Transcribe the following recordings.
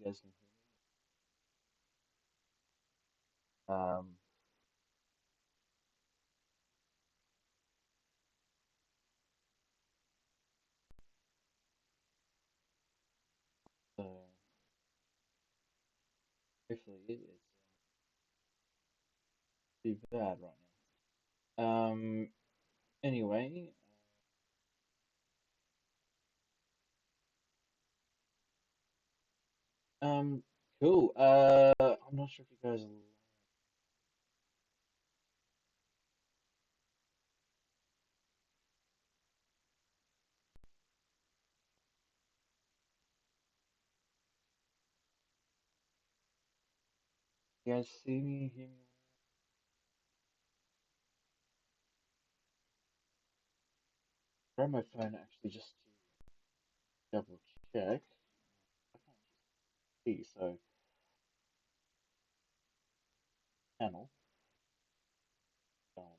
you guys can hear me. So hopefully it's too bad right now. Anyway, um, cool. I'm not sure if you guys see me, hear me. Grab my phone actually just to double check. I can't see, so channel going on.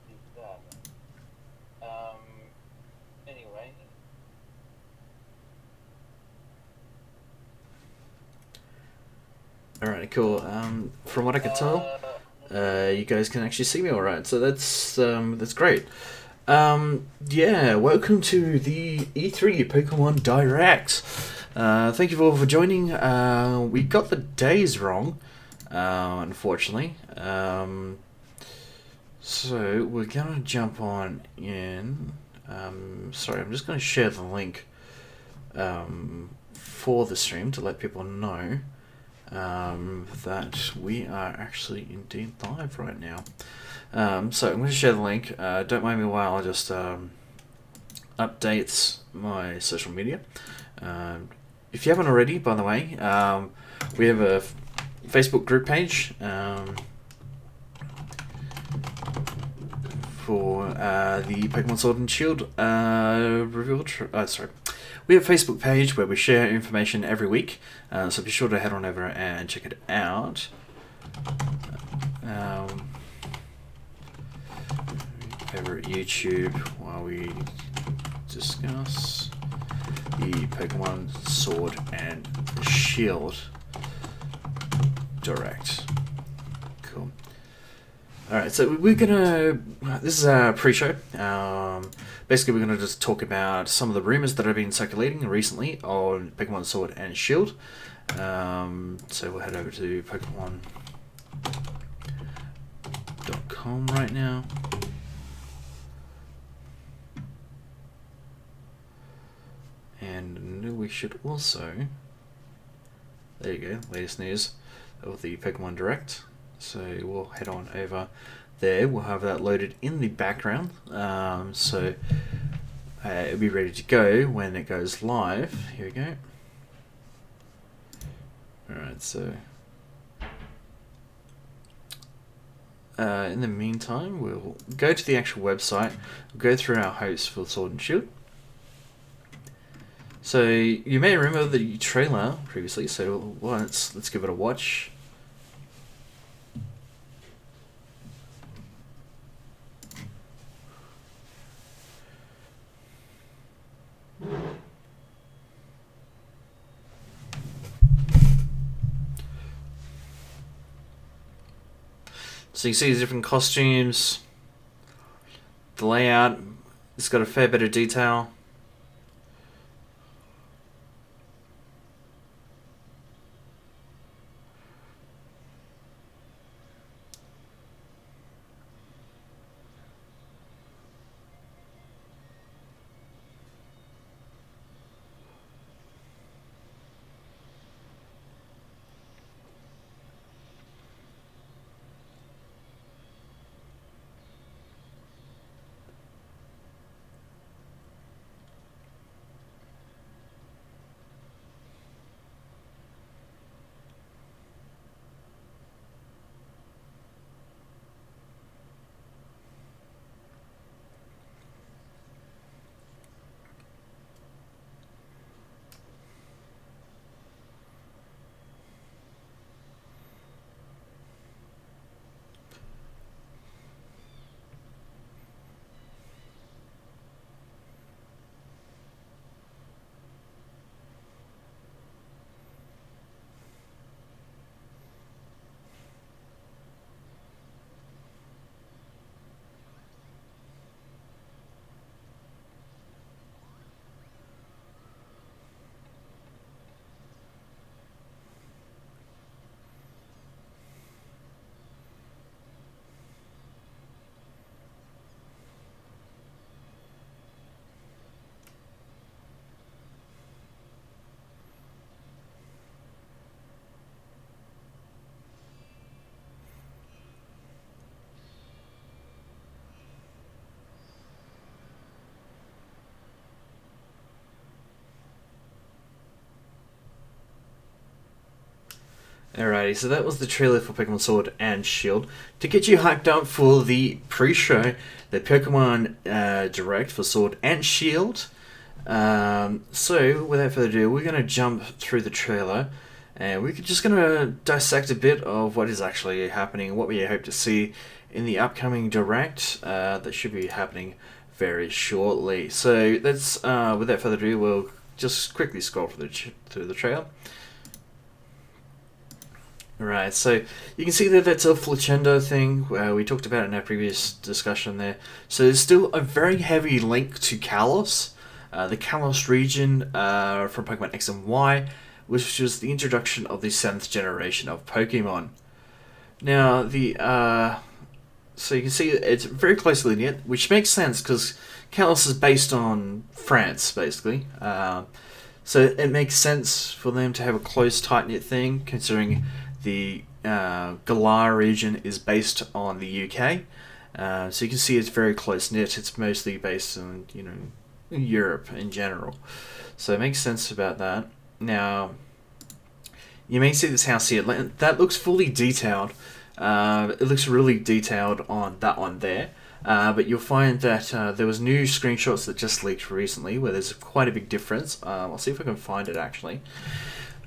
Too bad. Anyway, All right, cool. From what I could tell, you guys can actually see me all right, so that's great. Yeah, welcome to the E3 Pokemon Direct. Thank you all for joining. We got the days wrong, unfortunately. So we're gonna jump on in. Sorry, I'm just gonna share the link for the stream to let people know that we are actually indeed live right now. So I'm going to share the link. Don't mind me while I just update my social media. Um, if you haven't already, by the way, we have a Facebook group page for the Pokemon Sword and Shield reveal. Sorry. We have a Facebook page where we share information every week, so be sure to head on over and check it out. Over at YouTube while we discuss the Pokemon Sword and Shield Direct. Cool. Alright, so we're gonna. This is a pre show. Basically, we're gonna just talk about some of the rumors that have been circulating recently on Pokemon Sword and Shield. So we'll head over to Pokemon.com right now. And we should also. There you go, latest news of the Pokemon Direct. So we'll head on over there. We'll have that loaded in the background. So it'll be ready to go when it goes live. Here we go. Alright, so in the meantime, we'll go to the actual website, go through our hosts for Sword and Shield. So you may remember the trailer previously, so let's give it a watch. So you see the different costumes, the layout. It's got a fair bit of detail. Alrighty, so that was the trailer for Pokemon Sword and Shield. To get you hyped up for the pre-show, the Pokemon Direct for Sword and Shield. So, without further ado, we're going to jump through the trailer, and we're just going to dissect a bit of what is actually happening, what we hope to see in the upcoming Direct that should be happening very shortly. So, let's, without further ado, we'll just quickly scroll through the trailer. Right, so you can see that that's a Fletchendo thing. We talked about it in our previous discussion there. So there's still a very heavy link to Kalos, the Kalos region from Pokemon X and Y, which was the introduction of the 7th generation of Pokemon. Now, so you can see it's very closely knit, which makes sense because Kalos is based on France, basically. So it makes sense for them to have a close, tight-knit thing, considering the Galar region is based on the UK, so you can see it's very close knit. It's mostly based on Europe in general, so it makes sense about that. Now, you may see this house here. That looks fully detailed. It looks really detailed on that one there. But you'll find that there was new screenshots that just leaked recently where there's quite a big difference. I'll see if I can find it actually.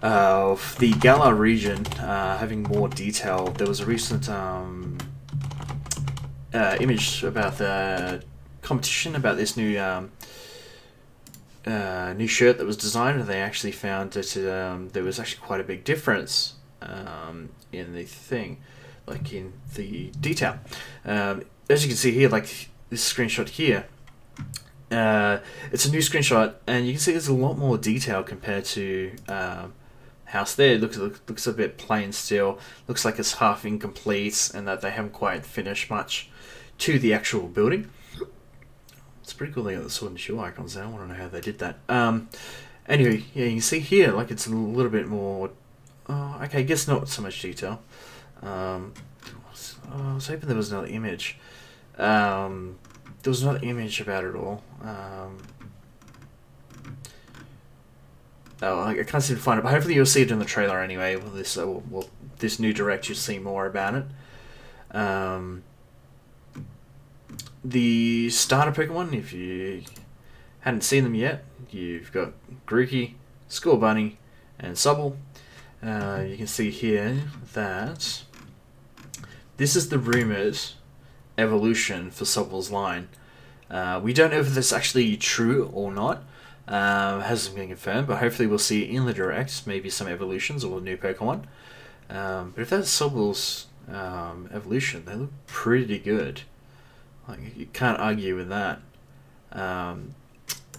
Of the Galar region having more detail. There was a recent image about the competition about this new new shirt that was designed, and they actually found that there was actually quite a big difference in the thing, like in the detail. As you can see here, like this screenshot here, it's a new screenshot, and you can see there's a lot more detail compared to house there. It looks a bit plain still. Looks like it's half incomplete and that they haven't quite finished much to the actual building. It's pretty cool they got the Sword and Shield icons there. I want to know how they did that. Anyway, yeah, you can see here, like it's a little bit more... okay, I guess not so much detail. I was hoping there was another image. There was another image about it all. I can't seem to find it, but hopefully you'll see it in the trailer anyway. This new Direct, you'll see more about it. The starter Pokemon, if you hadn't seen them yet, you've got Grookey, Scorbunny, and Sobble. You can see here that this is the rumoured evolution for Sobble's line. We don't know if this is actually true or not. Hasn't been confirmed, but hopefully we'll see in the Direct maybe some evolutions or new Pokemon. But if that's Sobble's evolution, they look pretty good. Like, you can't argue with that.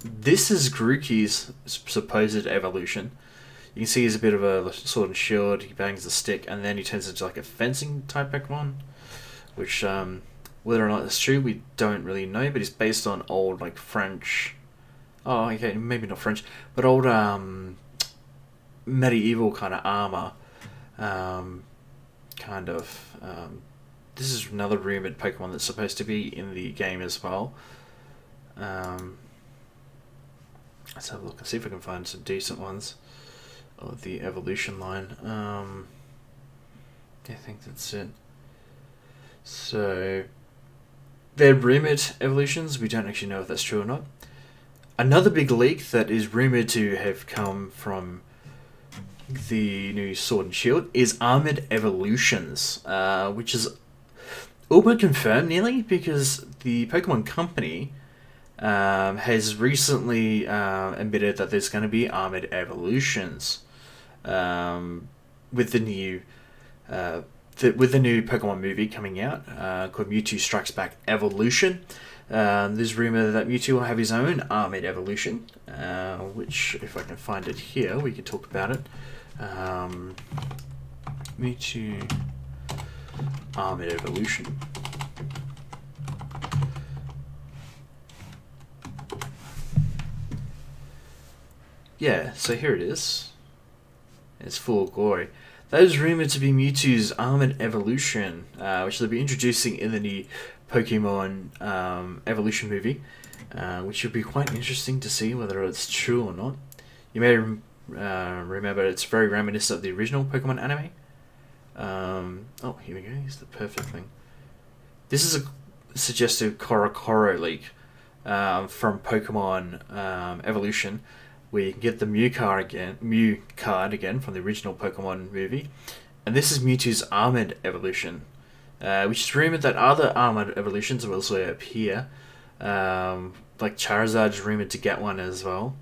This is Grookey's supposed evolution. You can see he's a bit of a Sword and Shield. He bangs the stick, and then he turns into like a fencing type Pokemon, which whether or not that's true, we don't really know. But he's based on old like French. Oh, okay, maybe not French, but old medieval kind of armor. This is another rumored Pokemon that's supposed to be in the game as well. Let's have a look and see if we can find some decent ones of the evolution line. I think that's it. So, they're rumored evolutions. We don't actually know if that's true or not. Another big leak that is rumored to have come from the new Sword and Shield is Armored Evolutions, which is all but confirmed nearly, because the Pokemon Company has recently admitted that there's going to be Armored Evolutions with the new Pokemon movie coming out called Mewtwo Strikes Back Evolution. There's rumour that Mewtwo will have his own Armored Evolution, which, if I can find it here, we can talk about it. Mewtwo Armored Evolution. Yeah, so here it is. It's full of glory. That is rumoured to be Mewtwo's Armored Evolution, which they'll be introducing in the new Pokemon Evolution movie, which should be quite interesting to see whether it's true or not. You may remember it's very reminiscent of the original Pokemon anime. Oh, here we go. Here's the perfect thing. This is a suggested Korokoro leak from Pokemon Evolution, where you can get the Mew card again from the original Pokemon movie, and this is Mewtwo's Armored Evolution, which is rumored that other Armored Evolutions will also appear. Like Charizard's rumored to get one as well.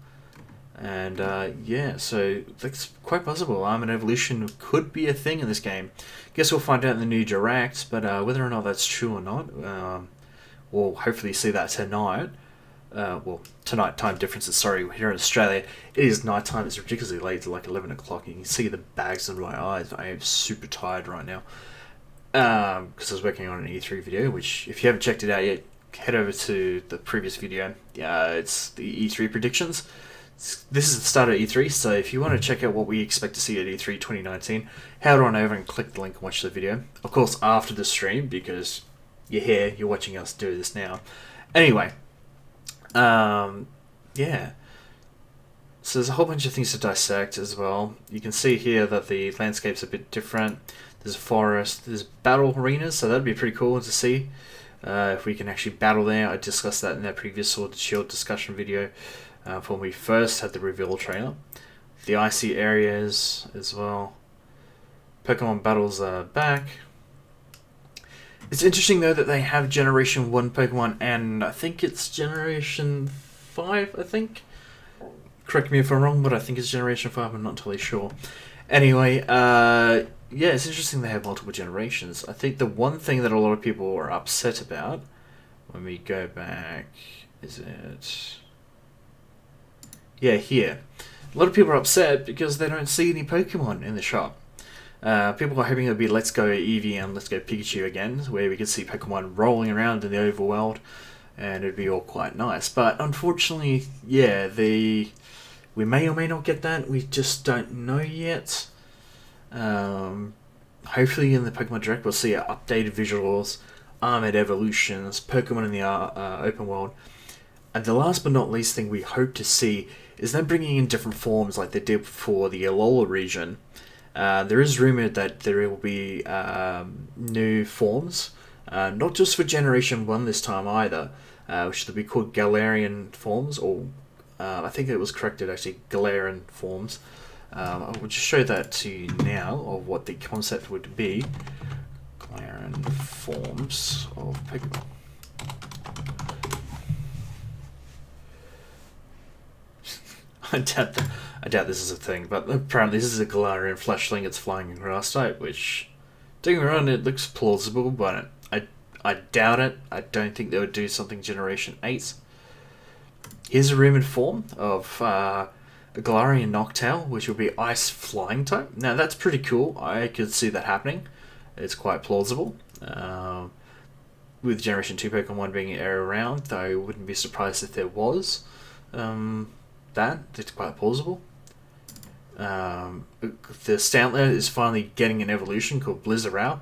And yeah, so that's quite possible. Armored Evolution could be a thing in this game. Guess we'll find out in the new Direct, but whether or not that's true or not, we'll hopefully see that tonight. Well, tonight time differences, sorry, here in Australia, it is night time, it's ridiculously late, it's like 11 o'clock, and you can see the bags under my eyes. I am super tired right now, because I was working on an E3 video, which, if you haven't checked it out yet, head over to the previous video. It's the E3 predictions. This is the start of E3, so if you want to check out what we expect to see at E3 2019, head on over and click the link and watch the video. Of course, after the stream, because you're here, you're watching us do this now. Anyway, yeah. So there's a whole bunch of things to dissect as well. You can see here that the landscape's a bit different. There's a forest, there's battle arenas, so that'd be pretty cool to see. If we can actually battle there. I discussed that in that previous Sword and Shield discussion video. When we first had the reveal trailer. The icy areas as well. Pokemon battles are back. It's interesting though that they have Generation 1 Pokemon and I think it's Generation 5, I think. Correct me if I'm wrong, but I think it's Generation 5, I'm not entirely sure. Anyway, yeah, it's interesting they have multiple generations. I think the one thing that a lot of people are upset about, when we go back, is it... Yeah, here. A lot of people are upset because they don't see any Pokemon in the shop. People are hoping it'll be Let's Go Eevee and Let's Go Pikachu again, where we could see Pokemon rolling around in the overworld, and it'd be all quite nice. But unfortunately, yeah, we may or may not get that. We just don't know yet. Hopefully in the Pokemon Direct we'll see updated visuals, Armored Evolutions, Pokemon in the open world. And the last but not least thing we hope to see is them bringing in different forms like they did for the Alola region. There is rumoured that there will be new forms, not just for Generation 1 this time either, which will be called Galarian forms, or I think it was corrected actually, Galarian forms. I will just show that to you now of what the concept would be. Galarian forms of Pokemon. I doubt this is a thing, but apparently this is a Galarian Flashling. It's flying in grass type, which, don't get me wrong, it looks plausible, but I doubt it. I don't think they would do something Generation 8. Here's a rumoured form of a Galarian Noctowl, which will be Ice Flying type. Now that's pretty cool. I could see that happening. It's quite plausible. With Generation 2 Pokemon being around, though I wouldn't be surprised if there was. It's quite plausible. The Stantler is finally getting an evolution called Blizzard,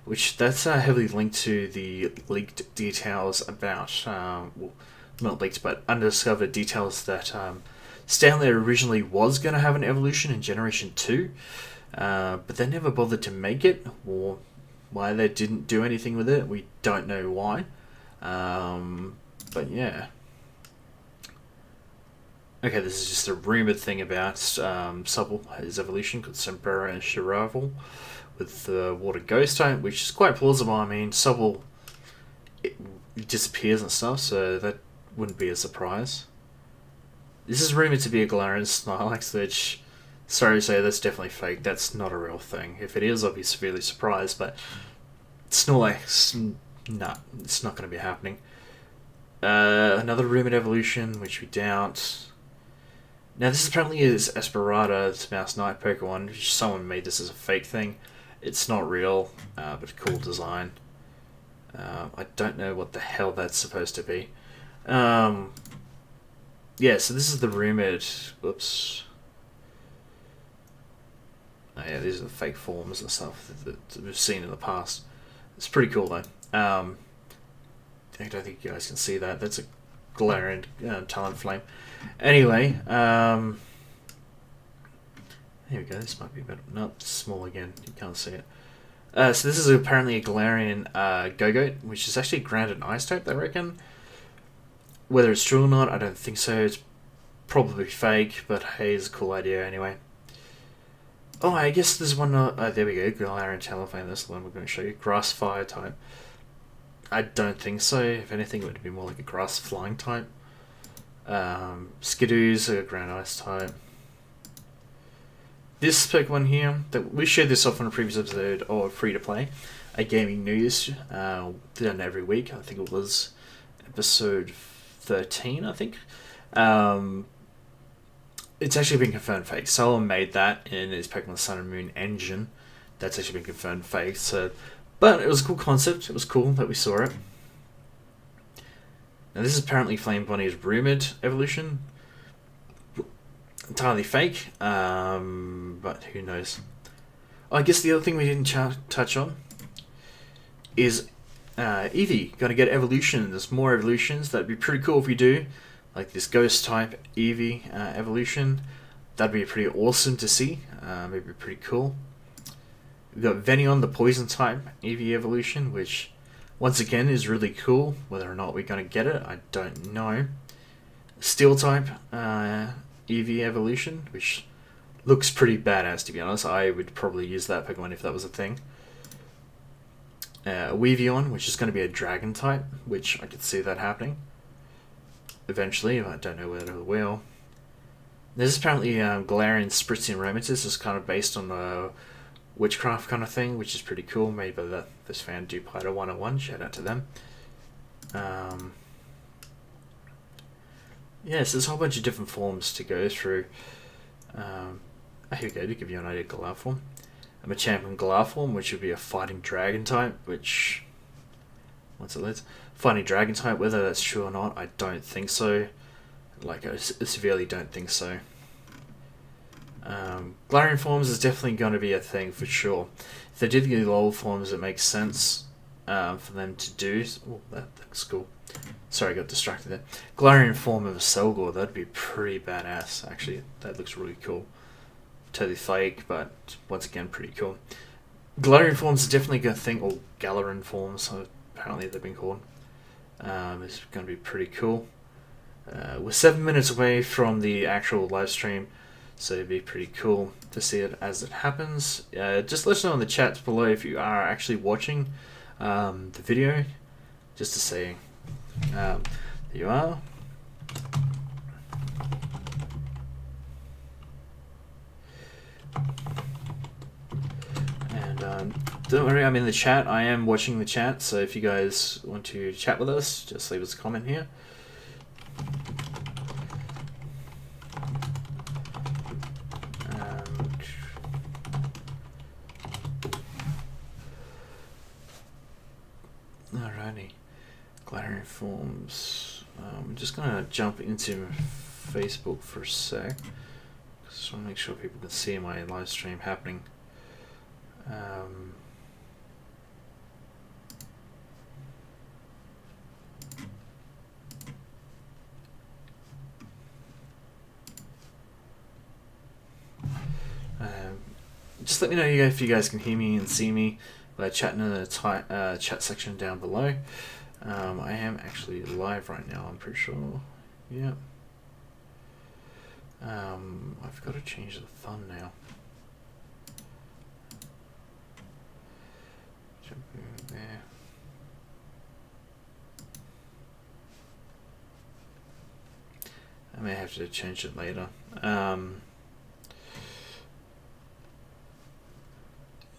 which that's heavily linked to the leaked details about, well, not leaked, but undiscovered details that Stantler originally was going to have an evolution in Generation 2, but they never bothered to make it, or why they didn't do anything with it, we don't know why. But yeah. Okay, this is just a rumoured thing about Sobble, his evolution called Sombrero and Shiravel with the Water Ghost type, which is quite plausible. I mean, Sobble it disappears and stuff, so that wouldn't be a surprise. This is rumoured to be a Galarian Snorlax, which, sorry to say, that's definitely fake. That's not a real thing. If it is, I'll be severely surprised, but Snorlax, nah, it's not going to be happening. Another rumoured evolution, which we doubt. Now this apparently is Esperata, it's Mouse Knight Pokemon. Someone made this as a fake thing. It's not real, but cool design. I don't know what the hell that's supposed to be. Yeah, so this is the rumoured... Oops. Oh yeah, these are the fake forms and stuff that we've seen in the past. It's pretty cool though. I don't think you guys can see that. That's a Galarian Talonflame. Anyway, here we go. This might be better. Nope, it's small again. You can't see it. So this is apparently a Galarian Go-Goat, which is actually granted Ice type, I reckon. Whether it's true or not, I don't think so. It's probably fake, but hey, it's a cool idea anyway. Oh, I guess there's one. There we go. Galarian Talonflame. That's the one we're going to show you. Grass Fire type. I don't think so. If anything, it would be more like a Grass Flying type. Skidoo's a Ground Ice type. This Pokemon here, that we shared this off on a previous episode of Free to Play, a gaming news, done every week. I think it was episode 13, I think. It's actually been confirmed fake. Someone made that in his Pokemon Sun and Moon engine. That's actually been confirmed fake. So, but it was a cool concept. It was cool that we saw it. Now this is apparently Flame Bonnie's rumored evolution. Entirely fake, but who knows. I guess the other thing we didn't touch on is Eevee going to get evolution. There's more evolutions. That'd be pretty cool if we do, like this ghost type Eevee evolution. That'd be pretty awesome to see. Maybe pretty cool. We've got Venion, the poison type Eevee evolution, which once again is really cool. Whether or not we're going to get it, I don't know. Steel type Eevee evolution, which looks pretty badass, to be honest. I would probably use that Pokemon if that was a thing. Weavion, which is going to be a dragon type, which I could see that happening eventually. I don't know whether it will. There's apparently Galarian Spritzy and Romantis is kind of based on a witchcraft kind of thing, which is pretty cool. Made by this fan Duplighter 101. Shout out to them. Yes, there's a whole bunch of different forms to go through. Here we go, to give you an idea of Galar form. I'm a champion Galar form, which would be a fighting dragon type, which, once it leads, fighting dragon type, whether that's true or not, I don't think so. Like, I severely don't think so. Galarian forms is definitely going to be a thing for sure. If they did the LOL forms, it makes sense for them to do. Oh, that's cool. Sorry, I got distracted there. Galarian form of a Selgor, that'd be pretty badass, actually. That looks really cool. Totally fake, but once again, pretty cool. Galarian forms is definitely a thing, or Galaran forms, apparently they've been called. It's going to be pretty cool. We're 7 minutes away from the actual live stream, so it'd be pretty cool to see it as it happens. Just let us know in the chats below if you are actually watching the video, just to say there you are. And don't worry, I'm in the chat. I am watching the chat, so if you guys want to chat with us, just leave us a comment here. Alrighty. Galarian forms. I'm just gonna jump into Facebook for a sec. Just want to make sure people can see my live stream happening. Just let me know if you guys can hear me and see me by chatting in the chat section down below. I am actually live right now, I'm pretty sure. Yeah. I've got to change the thumbnail. Jump in there. I may have to change it later.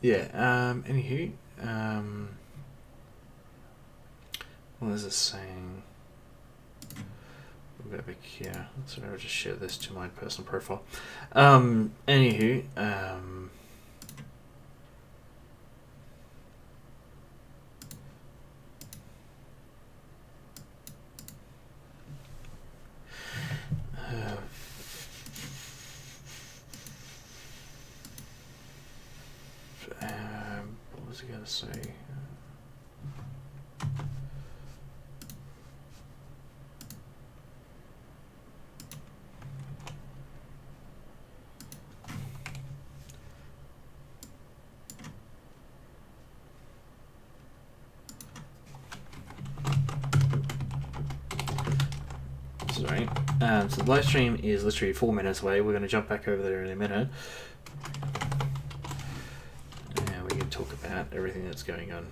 Anywho, what is this saying? We'll go back here. So I'll just share this to my personal profile. Anywho, what was I going to say? Right. So the live stream is literally 4 minutes away. We're going to jump back over there in a minute. And we can talk about everything that's going on.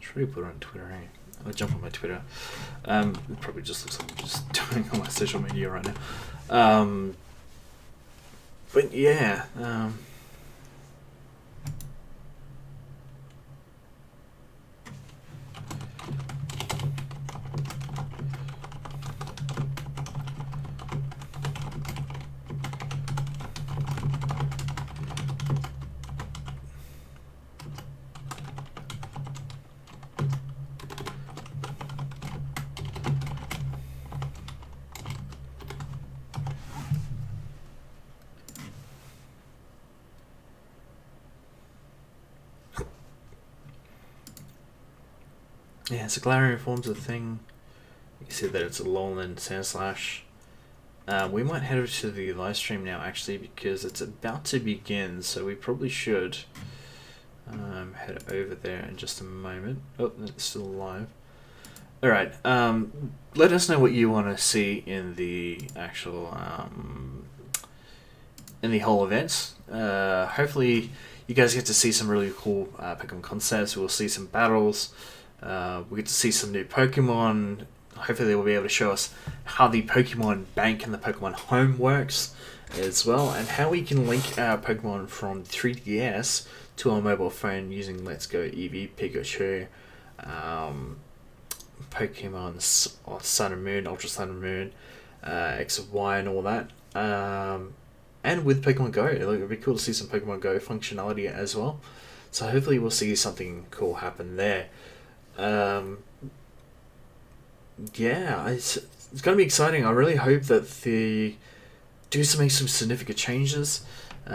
Should we put it on Twitter, eh? I'll jump on my Twitter. It probably just looks like I'm just doing all my social media right now. But yeah. Yeah, so Galarian forms a thing. You can see that it's a Alolan Sandslash. We might head over to the live stream now, actually, because it's about to begin, so we probably should head over there in just a moment. Oh, it's still live. Alright, let us know what you want to see in the actual, in the whole event. Hopefully you guys get to see some really cool Pokemon concepts. We'll see some battles. We get to see some new Pokemon. Hopefully they will be able to show us how the Pokemon Bank and the Pokemon Home works as well, and how we can link our Pokemon from 3DS to our mobile phone using Let's Go Eevee, Pikachu, Pokemon Sun and Moon, Ultra Sun and Moon, X and Y and all that. And with Pokemon Go, it would be cool to see some Pokemon Go functionality as well. So hopefully we'll see something cool happen there. Yeah, it's going to be exciting. I really hope that they do make some significant changes. We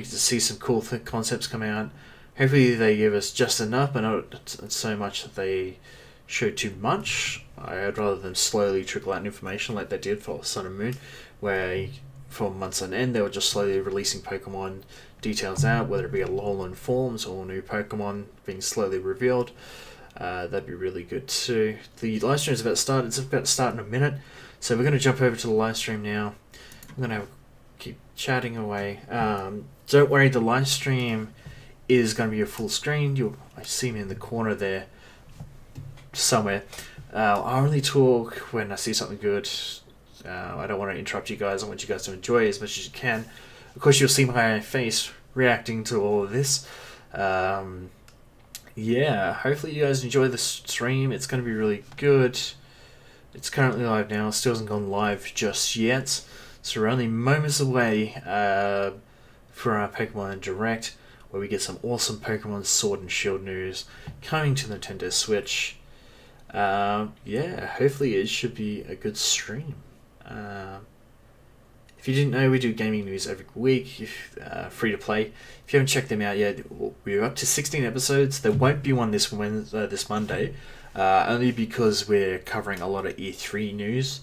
get to see some cool concepts come out. Hopefully they give us just enough, but not so much that they show too much. I'd rather them slowly trickle out information like they did for Sun and Moon, where for months on end they were just slowly releasing Pokemon details out, whether it be Alolan forms or new Pokemon being slowly revealed. That'd be really good too. The live stream is about to start. It's about to start in a minute, so we're going to jump over to the live stream now. I'm going to keep chatting away. Don't worry, the live stream is going to be a full screen. I see me in the corner there somewhere. I only talk when I see something good. I don't want to interrupt you guys. I want you guys to enjoy as much as you can. Of course, you'll see my face reacting to all of this. Yeah, hopefully you guys enjoy the stream. It's going to be really good. It's currently live now. It still hasn't gone live just yet. So we're only moments away for our Pokemon Direct, where we get some awesome Pokemon Sword and Shield news coming to the Nintendo Switch. Yeah, hopefully it should be a good stream. If you didn't know, we do gaming news every week, free to play. If you haven't checked them out yet, we're up to 16 episodes. There won't be one this Monday, only because we're covering a lot of E3 news.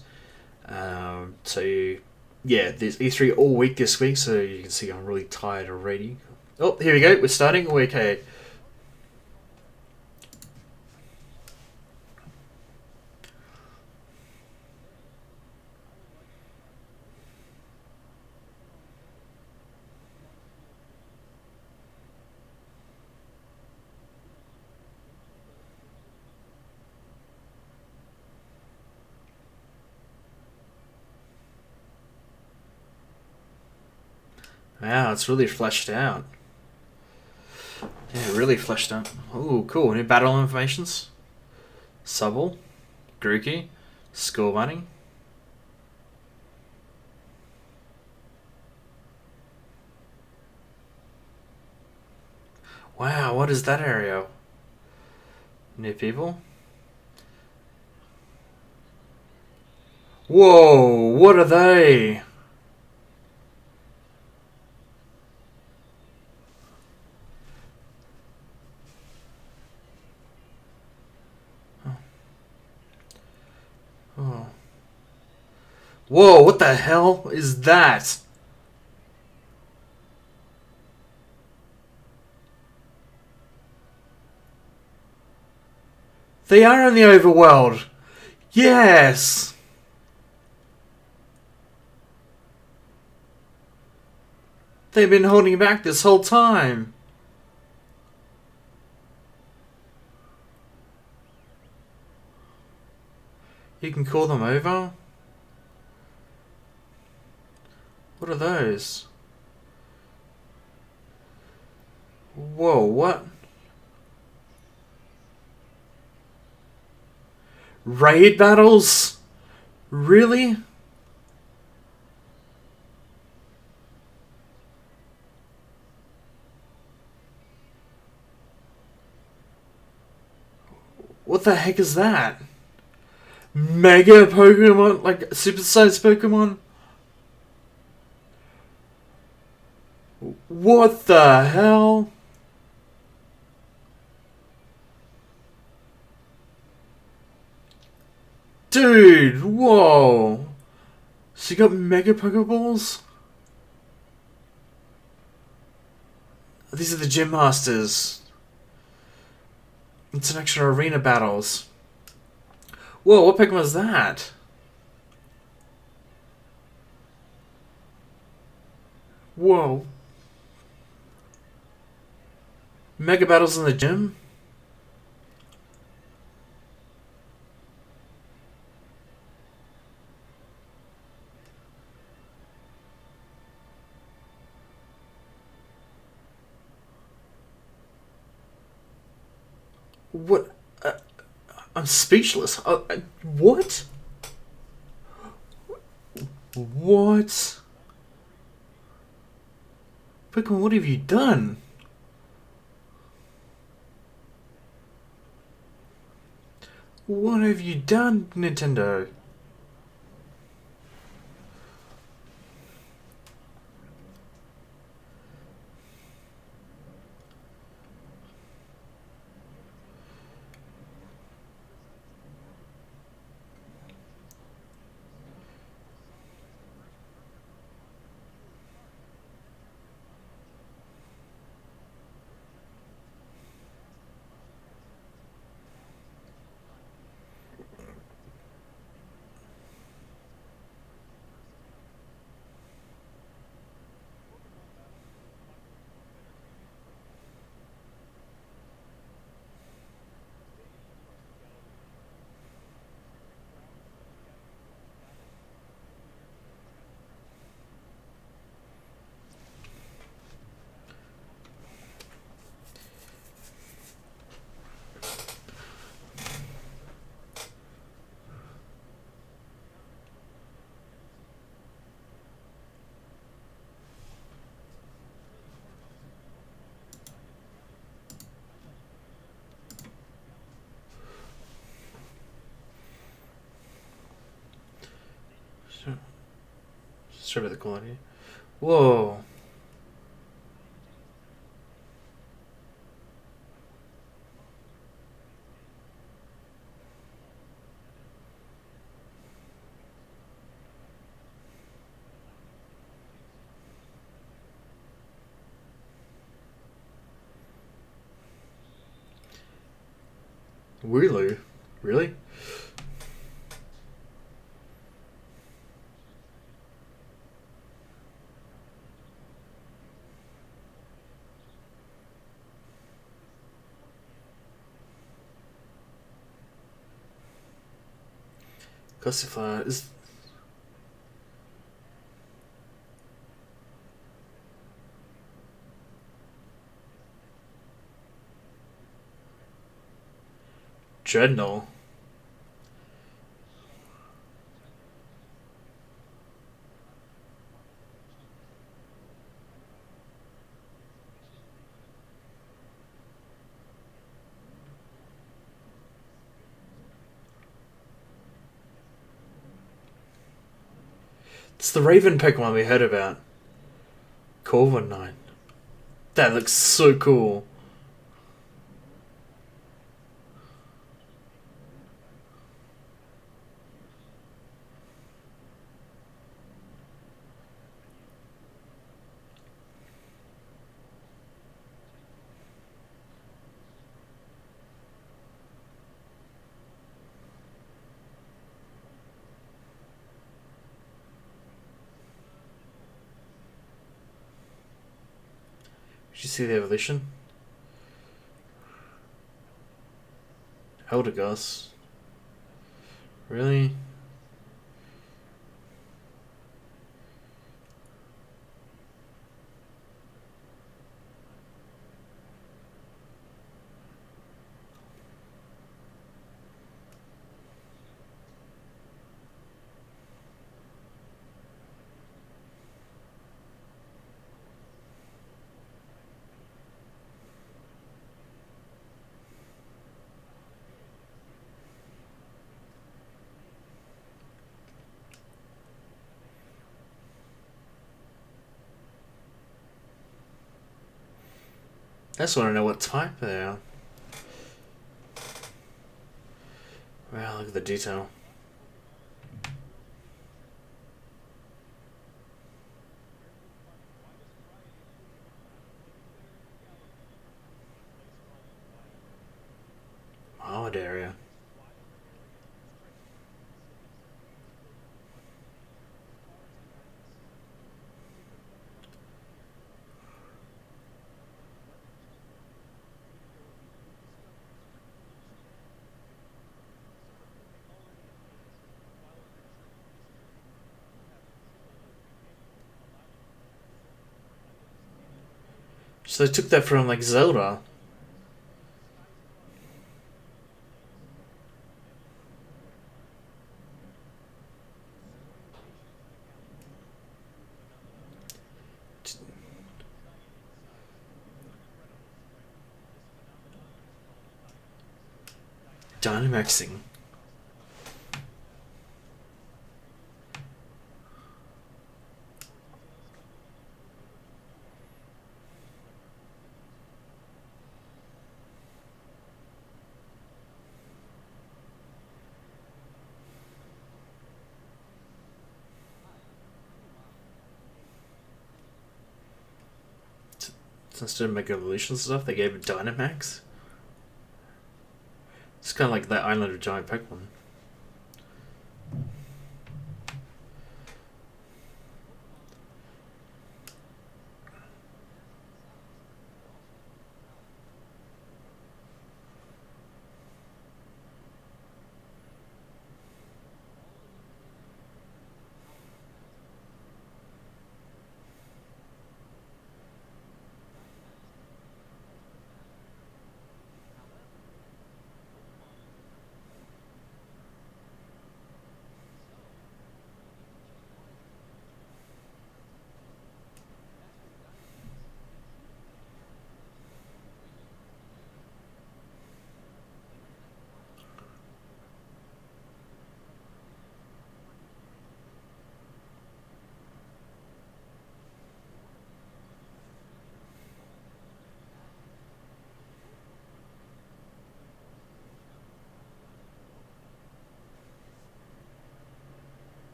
So yeah, there's E3 all week this week, so you can see I'm really tired already. Oh, here we go. We're starting. Okay. Wow, it's really fleshed out. Yeah, really fleshed out. Oh, cool. New battle informations. Subble, Grookey, Scorbunny. Wow, what is that area? New people? Whoa, what are they? Whoa, what the hell is that? They are in the overworld. Yes. They've been holding back this whole time. You can call them over? What are those? Whoa, what? Raid battles? Really? What the heck is that? Mega Pokemon? Like super-sized Pokemon? What the hell? Dude, whoa. So you got Mega Pokeballs? These are the Gym Masters. It's an extra arena battles. Whoa, what Pokemon is that? Whoa. Mega battles in the gym? What? I'm speechless. What? What? Pokemon, what have you done? What have you done, Nintendo? Sorry about the quality. Whoa. Really? Really? Classify is Dreadnought. It's the Raven Pokemon we heard about. Corviknight. That looks so cool. Did you see the evolution? Eldegoss. Really? I just want to know what type they are. Wow, look at the detail. Wild area. So they took that from like Zelda. Dynamaxing. Instead of Mega Evolution stuff, they gave it Dynamax. It's kind of like that Island of Giant Pokemon.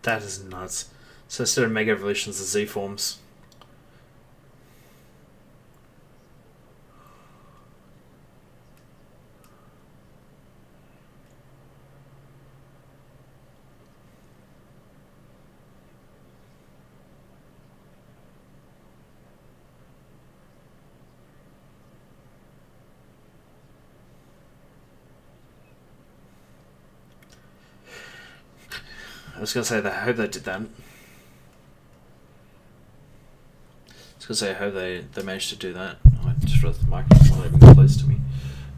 That is nuts. So instead of Mega Evolutions, the Z forms. I was gonna say that I hope they did that. I was gonna say I hope they managed to do that. Oh, I just realized the microphone's not even close to me.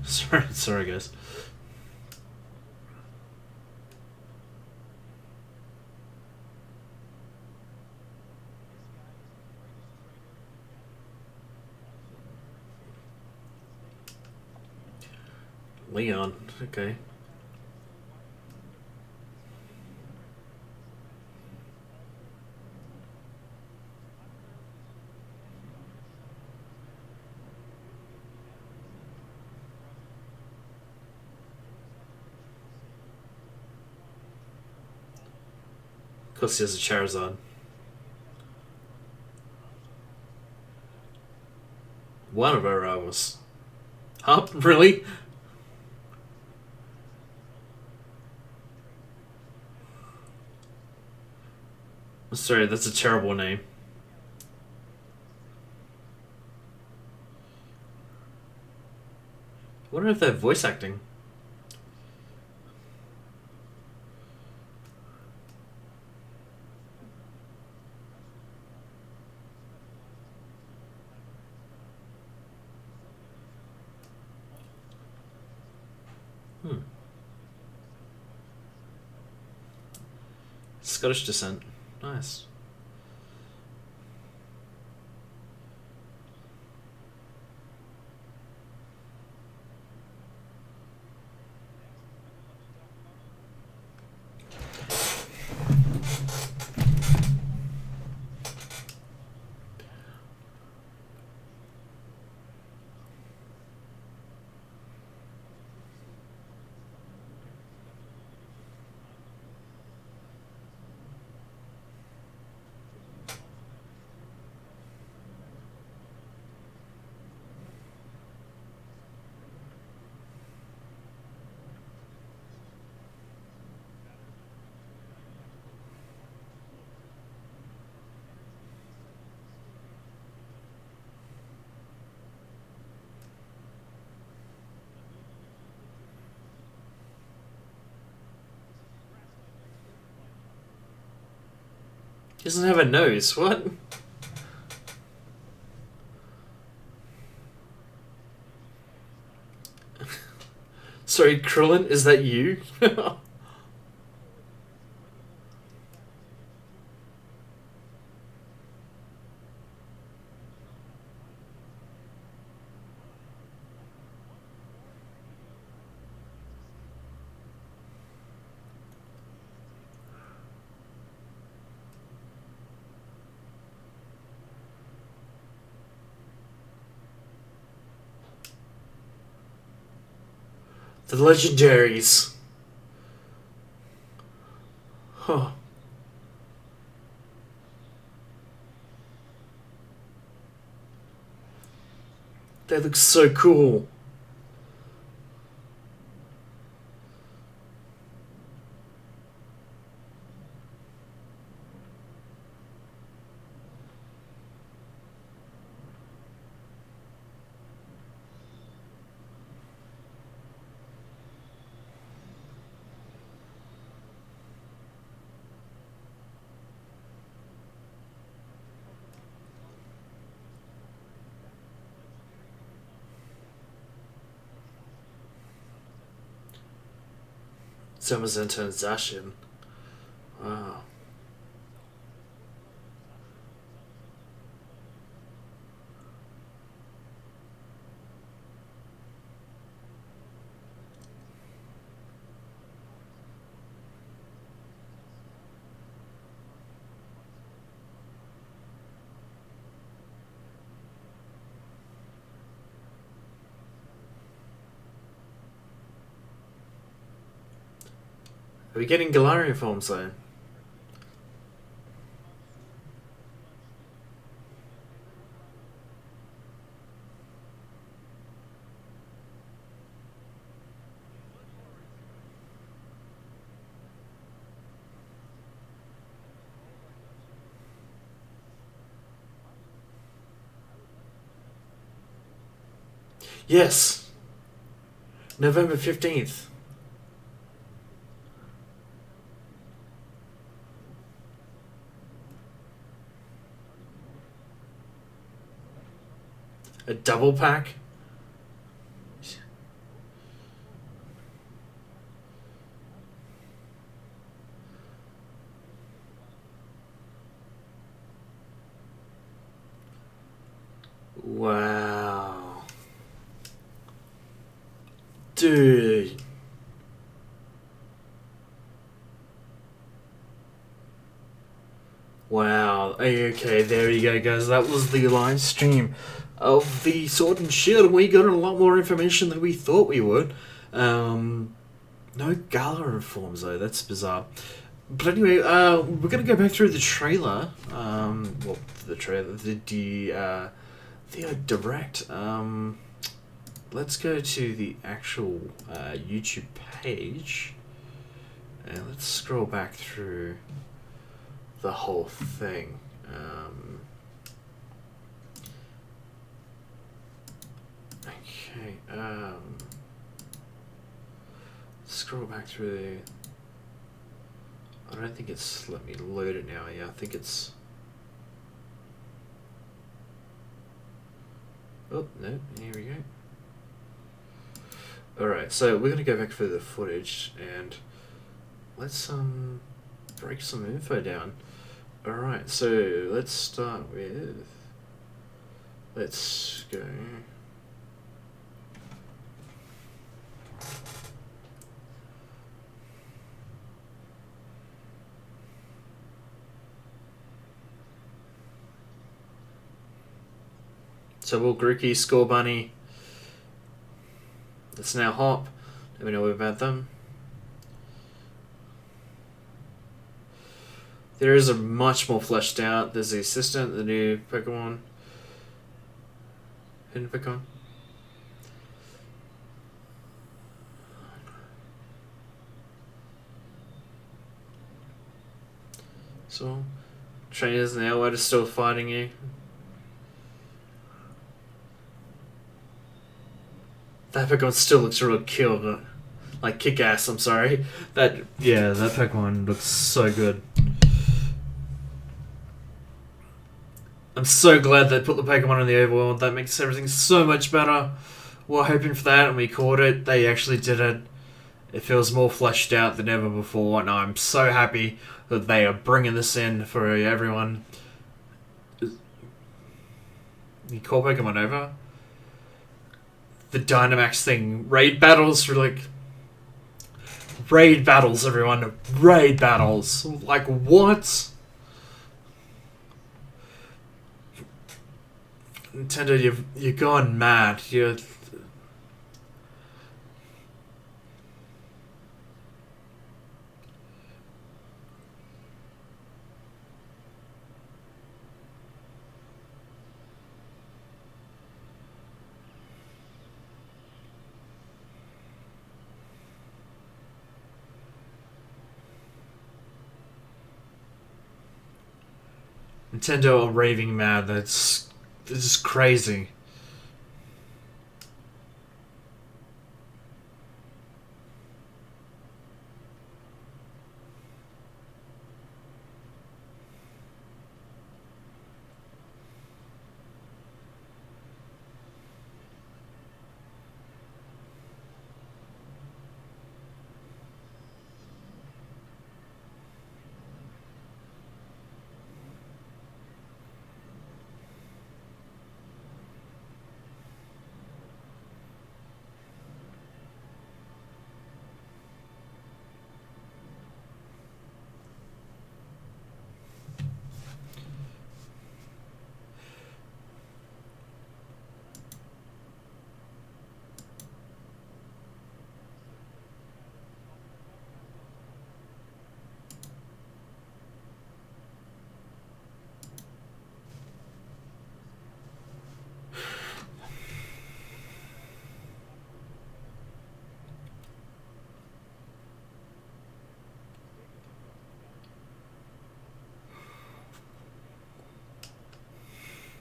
Sorry guys. Leon. Okay. Of course, he has a Charizard. One of our rivals. Huh? Really? Sorry, that's a terrible name. I wonder if they're voice acting. Hmm. Scottish descent. Nice. He doesn't have a nose. What? Sorry, Krillin, is that you? The legendaries. Huh. They look so cool. Zamazenta and Zacian. Wow. Are we getting Galarian forms though? Yes! November 15th. A double pack? Wow. Dude. Wow. Okay, there you go, guys. That was the live stream of the Sword and Shield, and we got a lot more information than we thought we would. No Gala reforms, though. That's bizarre. But anyway, we're going to go back through the trailer. Well, the trailer, the direct. Let's go to the actual YouTube page, and let's scroll back through the whole thing. Okay. Scroll back through the. I don't think it's let me load it now. Yeah, I think it's. Oh no! Here we go. All right, so we're gonna go back through the footage and let's break some info down. All right, so let's start with. Let's go. So will Grookey, Scorbunny. Let's now hop. Let me know about them. There is a much more fleshed out. There's the assistant, the new Pokemon. Hidden Pokemon. So, trainers now are still fighting you. That Pokemon still looks real killed. Like kick-ass, I'm sorry. That Pokemon looks so good. I'm so glad they put the Pokemon in the overworld. That makes everything so much better. We're hoping for that and we caught it. They actually did it. It feels more fleshed out than ever before, and I'm so happy that they are bringing this in for everyone. You call Pokemon over? The Dynamax thing. Raid battles for like... Raid battles, everyone. Raid battles. Like, what? Nintendo, you've gone mad. You're... Nintendo are raving mad. This is crazy.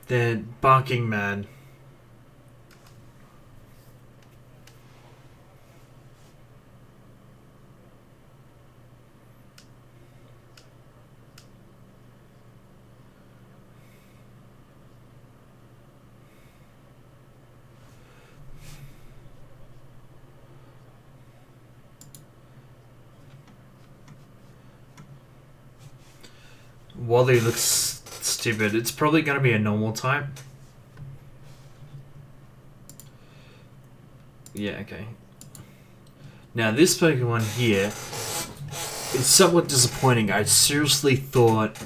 They're barking mad. Wally looks stupid. It's probably going to be a normal type. Yeah, okay. Now, this Pokemon here is somewhat disappointing. I seriously thought...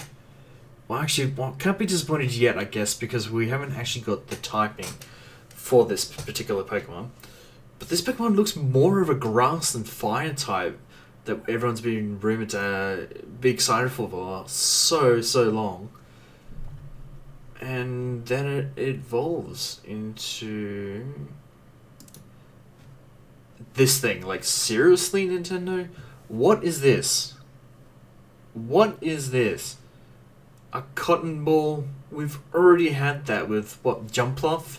Well, actually, can't be disappointed yet, I guess, because we haven't actually got the typing for this particular Pokemon. But this Pokemon looks more of a grass than fire type that everyone's been rumoured to be excited for so long. And then it evolves into this thing. Like, seriously, Nintendo? What is this? What is this? A cotton ball? We've already had that with, what, Jumpluff?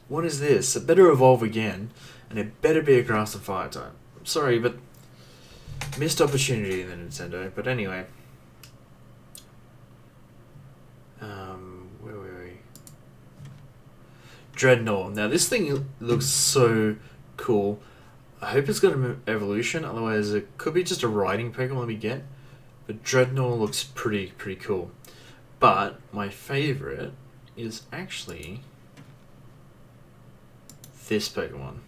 What is this? It better evolve again, and it better be a grass and fire type. I'm sorry, but missed opportunity in the Nintendo. But anyway. Where were we? Dreadnought. Now this thing looks so cool. I hope it's got an evolution, otherwise it could be just a riding Pokemon we get. But Dreadnought looks pretty cool. But my favourite is actually this Pokemon.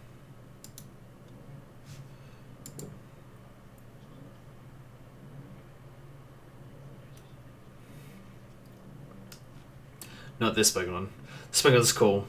Not this Pokemon. This Pokemon's cool.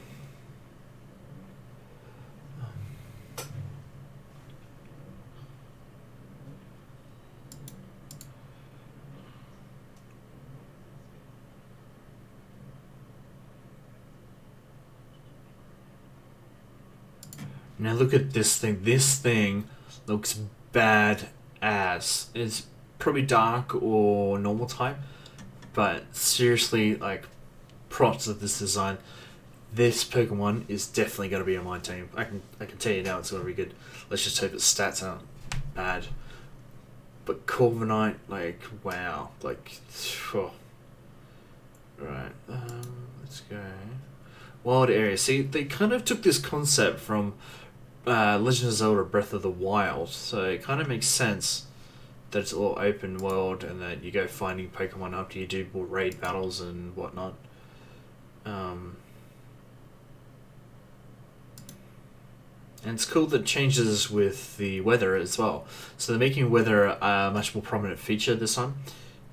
Now look at this thing. This thing looks badass. It's probably dark or normal type, but seriously, like, props of this design. This Pokemon is definitely going to be on my team. I can tell you now it's going to be good. Let's just hope its stats aren't bad. But Corviknight, like, wow. Like, oh. Right, let's go. Wild area. See, they kind of took this concept from Legend of Zelda Breath of the Wild, so it kind of makes sense that it's all open world and that you go finding Pokemon after you do raid battles and whatnot. And it's cool that it changes with the weather as well. So they're making weather a much more prominent feature this time,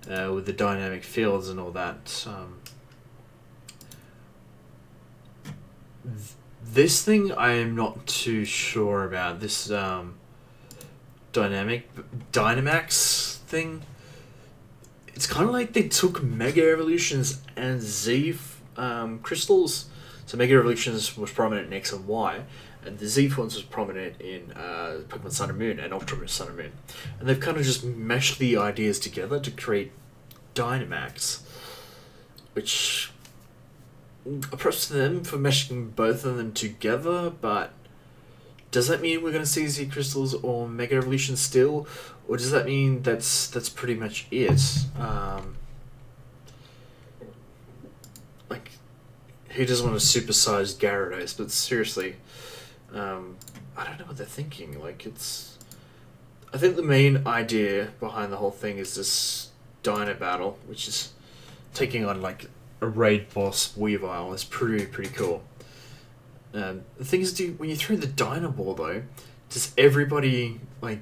with the dynamic fields and all that. This thing I am not too sure about. This Dynamax thing. It's kind of like they took Mega Evolutions and Z crystals. So Mega Evolutions was prominent in X and Y, and the Z forms was prominent in Pokemon Sun and Moon and Ultra Sun and Moon. And they've kind of just meshed the ideas together to create Dynamax, which, props to them for meshing both of them together, but does that mean we're going to see Z crystals or Mega Evolution still, or does that mean that's pretty much it? Like, who doesn't want a supersized Gyarados? But seriously, I don't know what they're thinking. Like, I think the main idea behind the whole thing is this Dino battle, which is taking on like a raid boss Weavile. Is pretty cool. The thing is, when you throw the Dino Ball though, does everybody like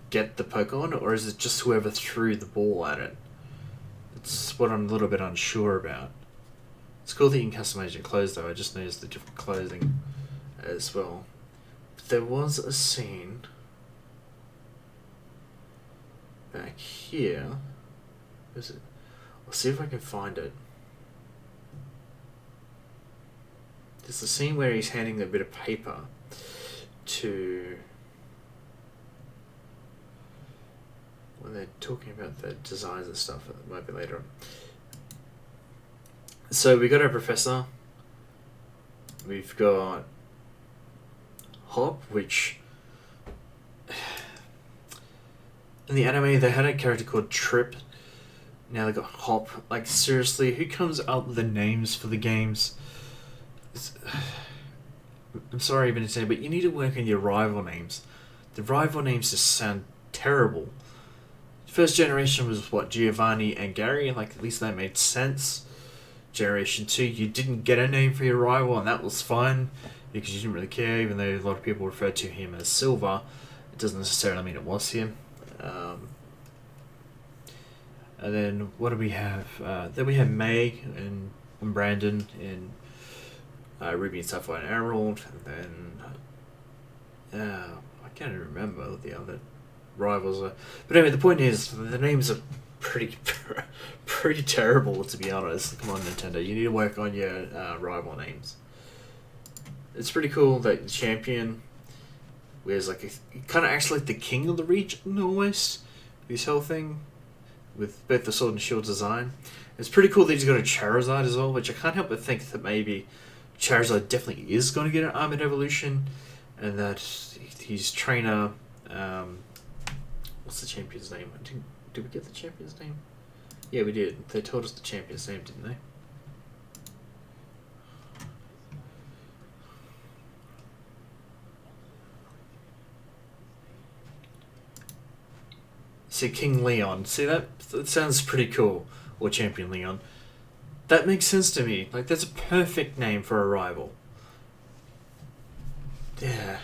get the Pokemon, or is it just whoever threw the ball at it? It's what I'm a little bit unsure about. It's cool that you can customize your clothes though. I just noticed the different clothing as well. But there was a scene back here. Is it? I'll see if I can find it. There's a scene where he's handing a bit of paper to, when they're talking about the designs and stuff. It might be later on. So we got our professor. We've got Hop, which in the anime they had a character called Trip. Now they got Hop. Like, seriously, who comes up with the names for the games? I'm sorry, Nintendo, but you need to work on your rival names. The rival names just sound terrible. First generation was what, Giovanni and Gary, and like at least that made sense. Generation 2, you didn't get a name for your rival, and that was fine. because you didn't really care, even though a lot of people referred to him as Silver. It doesn't necessarily mean it was him. And then what do we have? Then we have May and Brandon in Ruby and Sapphire and Emerald. And then I can't even remember what the other rivals are. But anyway, the point is the names are pretty terrible, to be honest. Come on, Nintendo, you need to work on your rival names. It's pretty cool that the champion wears like he kind of acts like the king of the region almost. This whole thing with both the sword and shield design. It's pretty cool that he's got a Charizard as well, which I can't help but think that maybe Charizard definitely is going to get an Armored Evolution, and that his trainer, what's the champion's name? Did we get the champion's name? Yeah, we did. They told us the champion's name, didn't they? See, King Leon. See, that sounds pretty cool. Or Champion Leon. That makes sense to me. Like, that's a perfect name for a rival. Yeah.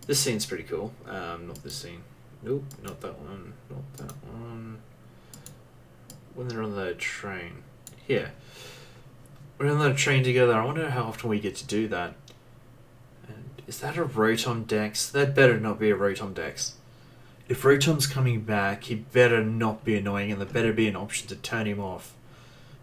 This scene's pretty cool. Not this scene. Nope, not that one. Not that one. When they're on the train. Here. We're on the train together. I wonder how often we get to do that. And is that a Rotom Dex? That better not be a Rotom Dex. If Rotom's coming back, he better not be annoying, and there better be an option to turn him off.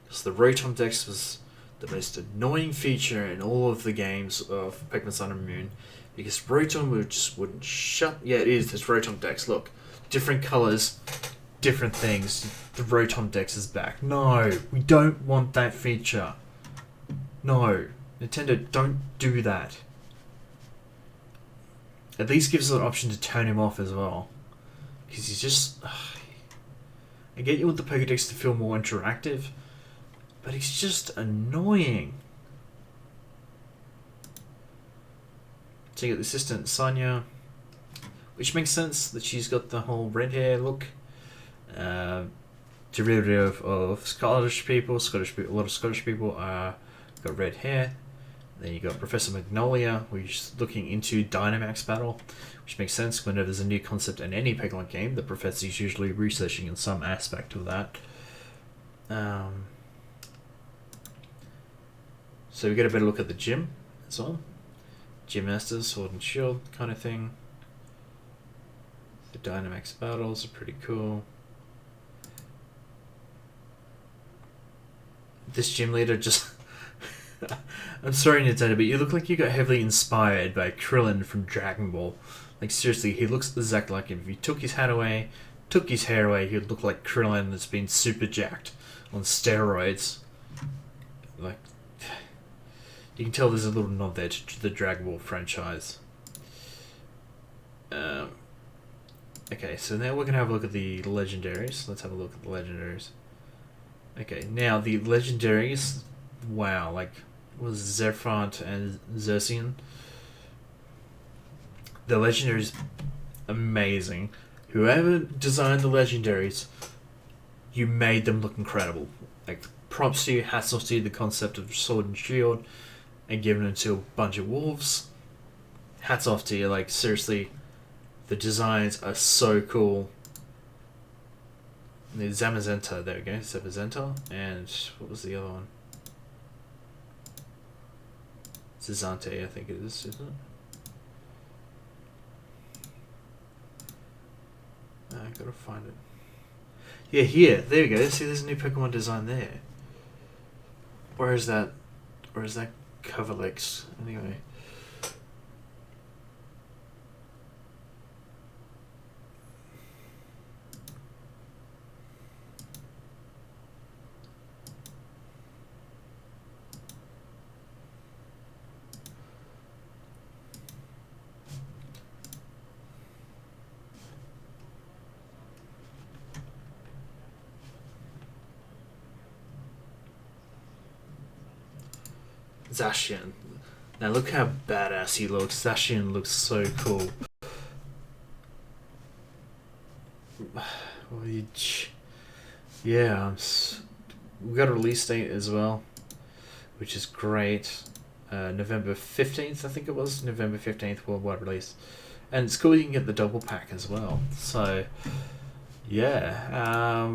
Because the Rotom Dex was the most annoying feature in all of the games of Pokemon Sun and Moon. Because Rotom just wouldn't shut... Yeah, it is. It's Rotom Dex. Look. Different colours. Different things. The Rotom Dex is back. No. We don't want that feature. No. Nintendo, don't do that. At least give us an option to turn him off as well. Because he's just... I get you want the Pokedex to feel more interactive, but he's just annoying. So you got the assistant, Sonia, which makes sense that she's got the whole red hair look. Derivative of Scottish people. A lot of Scottish people got red hair. Then you got Professor Magnolia, who's looking into Dynamax battle, which makes sense whenever there's a new concept in any Pokemon game. The Professor is usually researching in some aspect of that. So we get a better look at the gym as well. Gym Masters, Sword and Shield kind of thing. The Dynamax battles are pretty cool. This gym leader just... I'm sorry, Nintendo, but you look like you got heavily inspired by Krillin from Dragon Ball. Like, seriously, he looks exactly like him. If you took his hat away, took his hair away, he would look like Krillin that's been super jacked on steroids. Like, you can tell there's a little nod there to the Dragon Ball franchise. Okay, so now we're going to have a look at the legendaries. Let's have a look at the legendaries. Okay, now the legendaries... Wow, like, was Zephront and Zacian. The legendaries, amazing. Whoever designed the legendaries, you made them look incredible. Like, props to you, hats off to you, the concept of Sword and Shield, and giving it to a bunch of wolves. Hats off to you, like, seriously, the designs are so cool. The Zamazenta, there we go, Zamazenta, and what was the other one? Zante, I think it is, isn't it? I gotta find it. Yeah, here. There we go. See, there's a new Pokemon design there. Where is that? Where is that Covalex? Anyway. Zacian. Now look how badass he looks. Zacian looks so cool. Yeah, we got a release date as well. which is great. November 15th, I think it was, November 15th worldwide release. And it's cool you can get the double pack as well. So, yeah.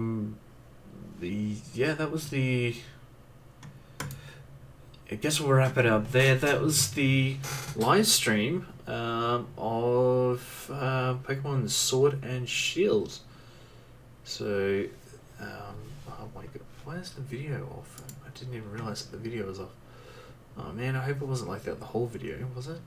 That was the... I guess we'll wrap it up there. That was the live stream of Pokemon Sword and Shield. So, oh my god, why is the video off? I didn't even realize that the video was off. Oh man, I hope it wasn't like that the whole video, was it?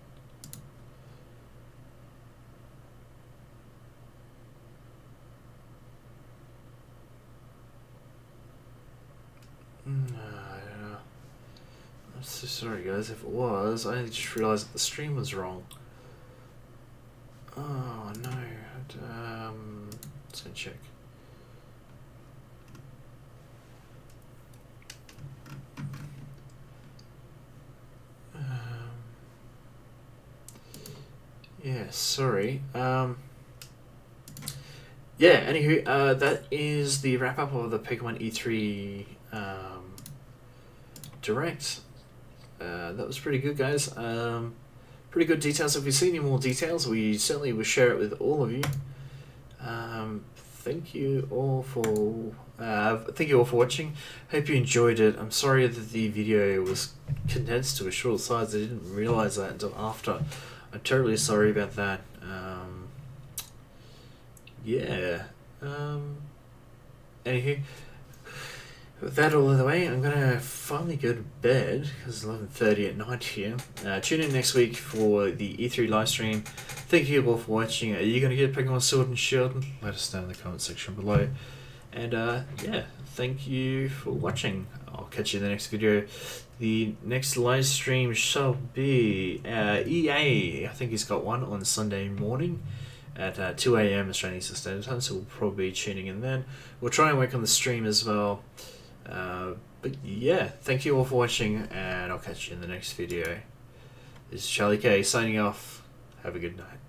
No, I don't know. I'm so sorry guys if it was. I just realized that the stream was wrong. Oh no. Let's go check. Yeah, sorry. Yeah, anywho, that is the wrap up of the Pokemon E3 Direct. That was pretty good, guys. Pretty good details. If we see any more details, we certainly will share it with all of you. Thank you all for watching. Hope you enjoyed it. I'm sorry that the video was condensed to a short size. I didn't realize that until after. I'm terribly sorry about that. Yeah. Anywho, with that all of the way, I'm gonna finally go to bed because it's 11:30 at night here. Tune in next week for the E3 live stream. Thank you all for watching. Are you gonna get Pokemon Sword and Shield? Let us know in the comment section below. And yeah, thank you for watching. I'll catch you in the next video. The next live stream shall be EA. I think he's got one on Sunday morning at 2 AM Australian Eastern Standard Time, so we'll probably be tuning in then. We'll try and work on the stream as well. But yeah, thank you all for watching, and I'll catch you in the next video. This is Charlie K signing off. Have a good night.